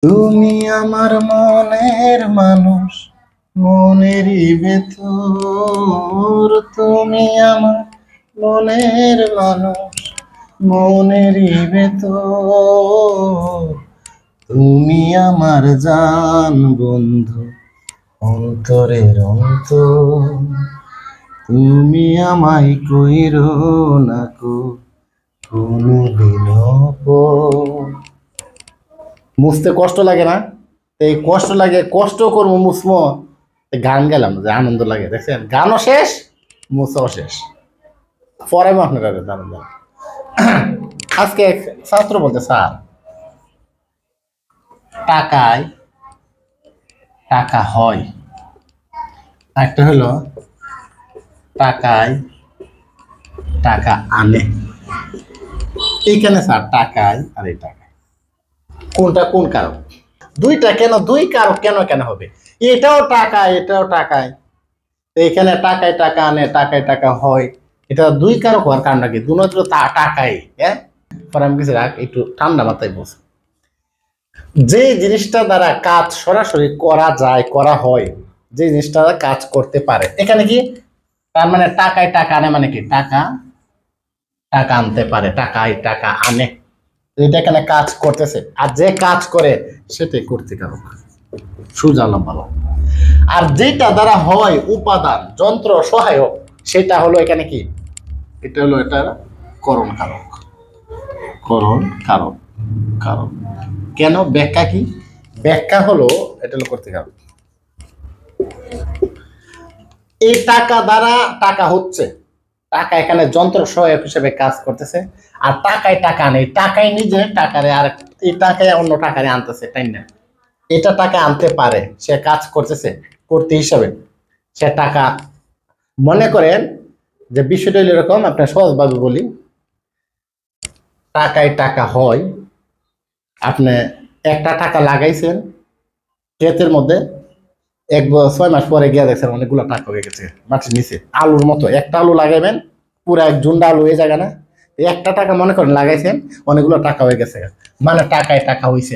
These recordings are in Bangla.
তুমি আমার মনের মানুষ, মনেরই ভেতর। তুমি আমার মনের মানুষ, মনেরই ভেতর। তুমি আমার জান বন্ধু, অন্তরের অন্তর। তুমি আমায় কইরো না কো কোনদিনও পর। মুছতে কষ্ট লাগে না? তো এই কষ্ট লাগে, কষ্ট করবো মুসমো, গান গেলাম যে আনন্দ লাগে। দেখছেন, গানও শেষ, মুছাও শেষ। পরে আপনারা দাঁড়ান দাঁড়ান। আজকে এক ছাত্র বলতে, স্যার টাকায় টাকা হয়, একটা হলো টাকায় টাকা আনে। এইখানে স্যার টাকায় আর এই টাকায় কোনটা কোন কারক? দুইটা কেন, দুই কারক কেন কেন হবে? এটাও টাকা, এটাও টাকায়। তো এখানে টাকায় টাকা আনে, টাকায় টাকা হয়, এটা দুই কারক হওয়ার কারণটা কি? দুটো টাকাই। হ্যাঁ, পরে আমি কিছু রাখ, একটু ঠান্ডা মাথায় বলছি। যে জিনিসটা দ্বারা কাজ সরাসরি করা যায়, করা হয়, যে জিনিসটা কাজ করতে পারে, এখানে কি তার মানে টাকায় টাকা আনে মানে কি? টাকা টাকা আনতে পারে, টাকায় টাকা আনে। এটা এখানে কাজ করতেছে, আর যে কাজ করে সেটাই কর্তৃকারক। সুজা লম্বা। আর যেটা দ্বারা হয় উপাদান, যন্ত্র, সহায়ক, সেটা হলো এখানে কি? এটা হলো এটা করণ কারক। করণ কারক, কারক। কেন? ব্যাখ্যা কি? ব্যাখ্যা হলো এটা হলো কর্তৃকারক। এই টাকা দ্বারা টাকা হচ্ছে, টাকা এখানে যন্ত্র সহায়ক হিসেবে কাজ করতেছে। আর টাকায় টাকা নেই, টাকায় নিজে টাকারে, আর এই টাকায় অন্য টাকারে আনতেছে, তাই না? এটা টাকা আনতে পারে, সে কাজ করতেছে করতে হিসাবে, সে টাকা। মনে করেন যে বিষয়টা হলো এরকম, আপনার সহজভাবে বলি। টাকায় টাকা হয়, আপনি একটা টাকা লাগাইছেন ক্ষেতের মধ্যে, 6 মাস পরে গিয়ে দেখছেন অনেকগুলো টাকা হয়ে গেছে মাটির নিচে। আলুর মতো একটা আলু লাগাইবেন, পুরো এক ঝুন্ডা আলু হয়ে যাবে না? একটা টাকা মনে করেন লাগাইছেন, অনেকগুলো টাকা হয়ে গেছে, মানে টাকায় টাকা হয়েছে।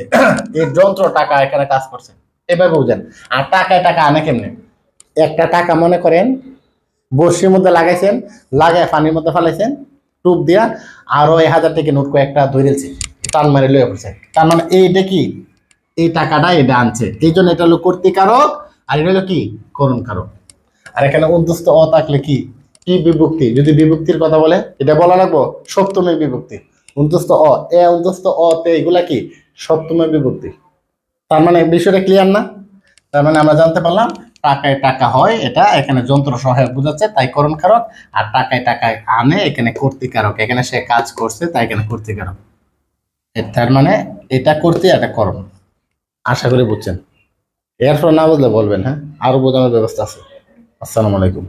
এই যন্ত্র টাকা এখানে কাজ করছে, এভাবে বুঝেন। আর টাকায় টাকা আনে কেমনে? একটা টাকা মনে করেন বর্ষির মধ্যে লাগাইছেন, লাগায় পানির মধ্যে ফেলাইছেন টুপ দিয়া, আরো 1000 টাকা নোট কয়েকটা ধরেছি, টান মারি লইয়া পড়ছে। তার মানে এইটা কি? এই টাকাটা এটা আনছে, এই জন্য এটা হলো কর্তৃকারক, আর এটা হলো কি? করণ কারক। আর এখানে অন্তস্থ অ থাকলে কি? কি বিভক্তি? যদি বিভক্তির কথা বলে এটা বলা লাগবো সপ্তমী বিভক্তি। অন্তস্থ অ, এ অন্তস্থ অ তে, এগুলা কি? সপ্তমী বিভক্তি। তার মানে বিষয়টা ক্লিয়ার না? তার মানে আমরা জানতে পারলাম টাকায় টাকা হয়, এটা এখানে যন্ত্র সহায়ক বোঝাচ্ছে, তাই করণ কারক। আর টাকায় টাকায় আনে, এখানে কর্তৃকারক, এখানে সে কাজ করছে, তাই এখানে কর্তৃকারক। তার মানে এটা করতে, এটা করণ। আশা করি বুঝছেন। এরপর না বুঝলে বলবেন, হ্যাঁ, আরো বোঝানোর ব্যবস্থা আছে। আসসালামু আলাইকুম।